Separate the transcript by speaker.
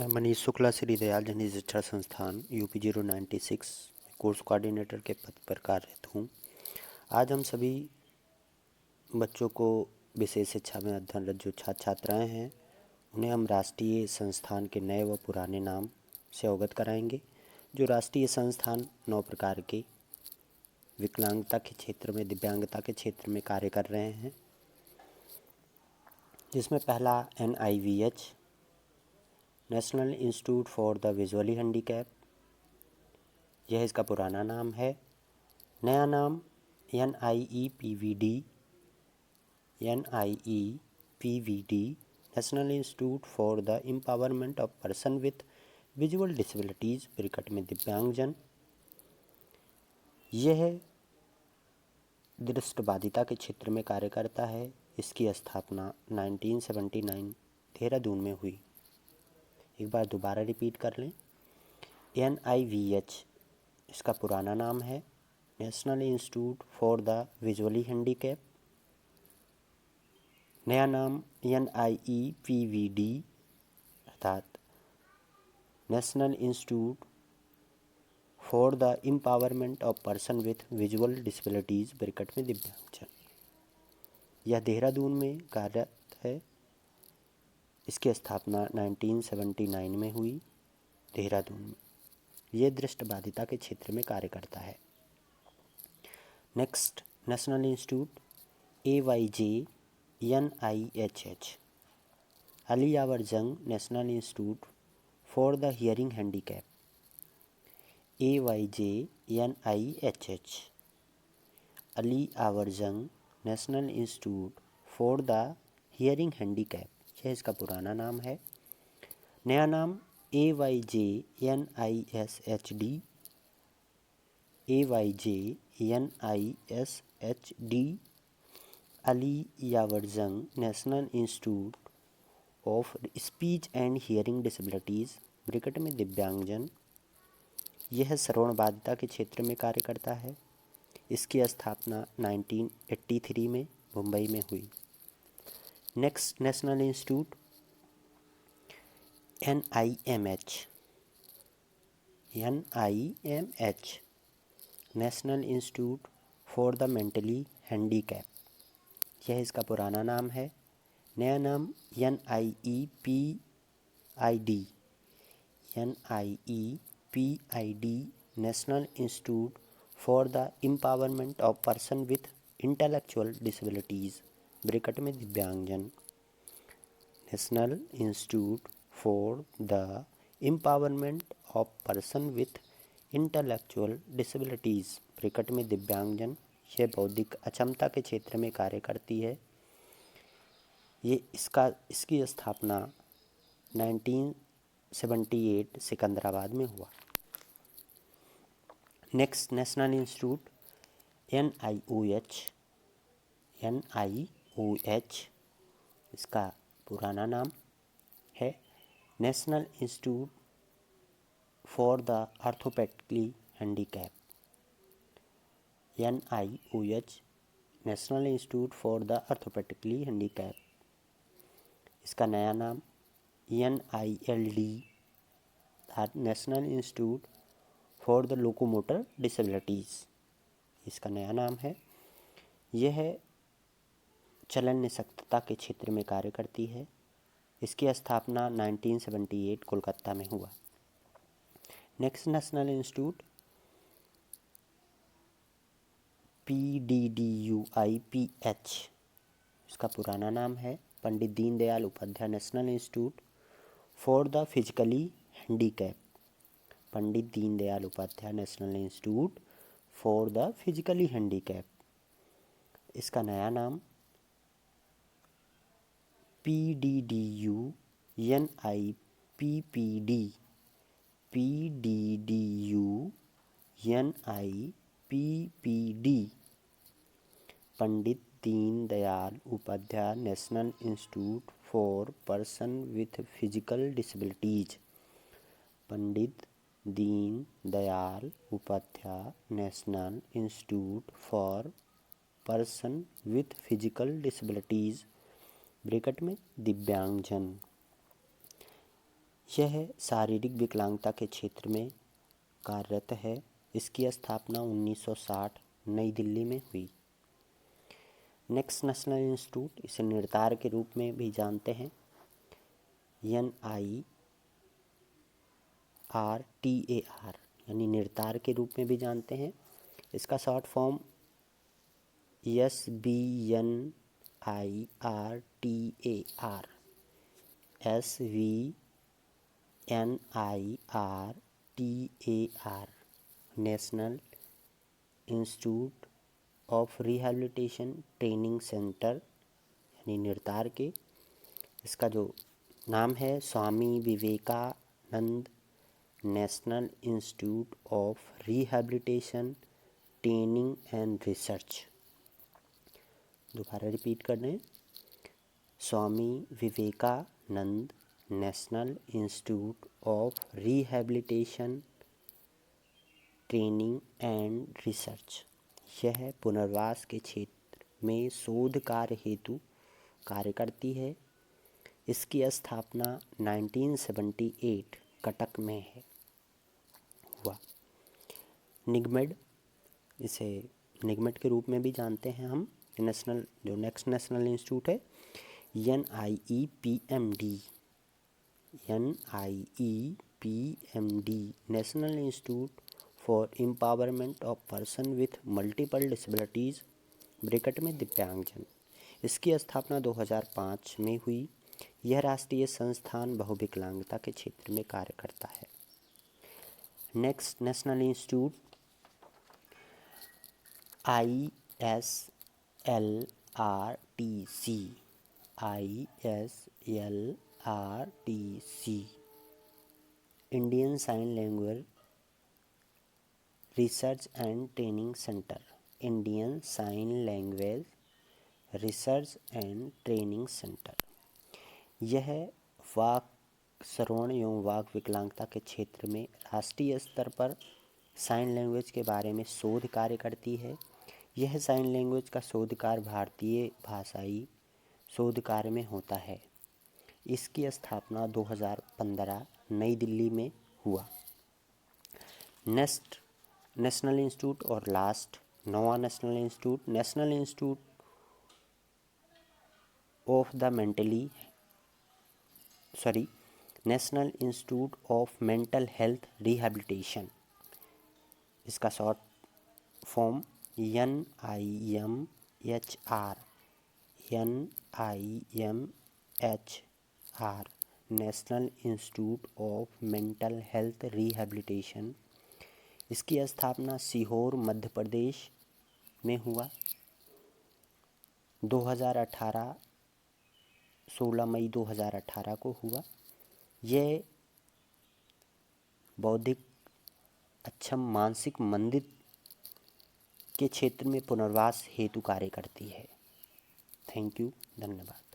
Speaker 1: मैं मनीष शुक्ला श्री दयाल जन शिक्षा संस्थान यूपी 096 कोर्स कोऑर्डिनेटर के पद पर कार्यरत हूँ। आज हम सभी बच्चों को विशेष शिक्षा में अध्ययनरत जो छात्र छात्राएँ हैं उन्हें हम राष्ट्रीय संस्थान के नए व पुराने नाम से अवगत कराएंगे। जो राष्ट्रीय संस्थान 9 प्रकार के विकलांगता के क्षेत्र में, दिव्यांगता के क्षेत्र में कार्य कर रहे हैं, जिसमें पहला NIVH national institute for the visually handicap, यह इसका पुराना नाम है। नया नाम NIEPVD national institute for the empowerment of person with visual disabilities, bracket में दिव्यांगजन। यह दृष्टिबाधिता के क्षेत्र में कार्य करता है। इसकी स्थापना 1979 देहरादून में हुई। एक बार दोबारा रिपीट कर लें। NIVH इसका पुराना नाम है national institute for the visually handicap. नया नाम NIEPVD अर्थात national institute for the empowerment of person with visual disabilities, bracket में दिव्यांगजन। यह देहरादून में कार्यरत है। इसकी स्थापना 1979 में हुई देहरादून में। ये दृष्टिबाधिता के क्षेत्र में कार्य करता है। Next, national institute AYJ NIHH Ali Yavar Jung national institute for the hearing handicap. AYJ NIHH Ali Yavar Jung national institute for the hearing handicap, यह इसका पुराना नाम है। नया नाम AYJ NISHD Ali Yavar Jung national institute of speech and hearing disabilities, bracket में दिव्यांगजन। यह श्रवण बाधिता के क्षेत्र में कार्य करता है। इसकी स्थापना 1983 में मुंबई में हुई। Next, national institute NIMH national institute for the mentally handicap, यह इसका पुराना नाम है। नया नाम NIEPID national institute for the empowerment of person with intellectual disabilities, bracket में दिव्यांगजन। National institute for the empowerment of person with intellectual disabilities, bracket में दिव्यांगजन। यह बौद्धिक अक्षमता के क्षेत्र में कार्य करती है। इसकी स्थापना 1978 सिकंदराबाद में हुआ। नेक्स्ट, नेशनल इंस्टीट्यूट NIOH इसका पुराना नाम है national institute for the orthopaedically handicap. NIOH national institute for the orthopaedically handicap. इसका नया नाम NILD national institute for the locomotor disabilities, इसका नया नाम है। यह चलन निःशक्तता के क्षेत्र में कार्य करती है। इसकी स्थापना 1978 कोलकाता में हुआ। नेक्स्ट, नेशनल इंस्टीट्यूट PDDUIPH इसका पुराना नाम है Pandit Deendayal Upadhyaya national institute for the physically handicap. Pandit Deendayal Upadhyaya national institute for the physically handicap. इसका नया नाम PDDUNIPPD Pandit Deendayal Upadhyaya national institute for person with physical disabilities. Pandit Deendayal Upadhyaya national institute for person with physical disabilities, bracket में दिव्यांगजन। यह शारीरिक विकलांगता के क्षेत्र में कार्यरत है। इसकी स्थापना 1960 नई दिल्ली में हुई। नेक्स्ट नेशनल इंस्टीट्यूट, इसे निर्धार के रूप में भी जानते हैं, NIRTAR, यानी निर्धार के रूप में भी जानते हैं। इसका short form SBNIRTAR, SVNIRTAR, national institute of rehabilitation training centre, यानी निर्धार के। इसका जो नाम है Swami Vivekananda national institute of rehabilitation training and research. दोबारा रिपीट कर रहे हैं, Swami Vivekananda national institute of rehabilitation training and research. यह पुनर्वास के क्षेत्र में शोध कार्य हेतु कार्य करती है। इसकी स्थापना 1978 कटक में हुआ। निगमेड, इसे निगमेड के रूप में भी जानते हैं हम। नेशनल जो नेक्स्ट नेशनल इंस्टीट्यूट है NIEPMD, national institute for empowerment of person with multiple disabilities, bracket में दिव्यांगजन। इसकी स्थापना 2005 में हुई। यह राष्ट्रीय संस्थान बहुविकलांगता के क्षेत्र में कार्य करता है। Next national institute ISLRTC, Indian sign language research and training centre, Indian sign language research and training centre. यह वाक श्रवण एवं वाक विकलांगता के क्षेत्र में राष्ट्रीय स्तर पर साइन लैंग्वेज के बारे में शोध कार्य करती है। यह साइन लैंग्वेज का शोध कार्य भारतीय भाषाई शोध कार्य में होता है। इसकी स्थापना 2015 नई दिल्ली में हुआ। नेक्स्ट नेशनल इंस्टीट्यूट और लास्ट 9वां national institute, national institute national institute of mental health rehabilitation. इसका short form NIMHR, national institute of mental health rehabilitation. इसकी स्थापना सीहोर मध्य प्रदेश में हुआ। 16 मई 2018 को हुआ। यह बौद्धिक अक्षम मानसिक मंदिर के क्षेत्र में पुनर्वास हेतु कार्य करती है। थैंक यू, धन्यवाद।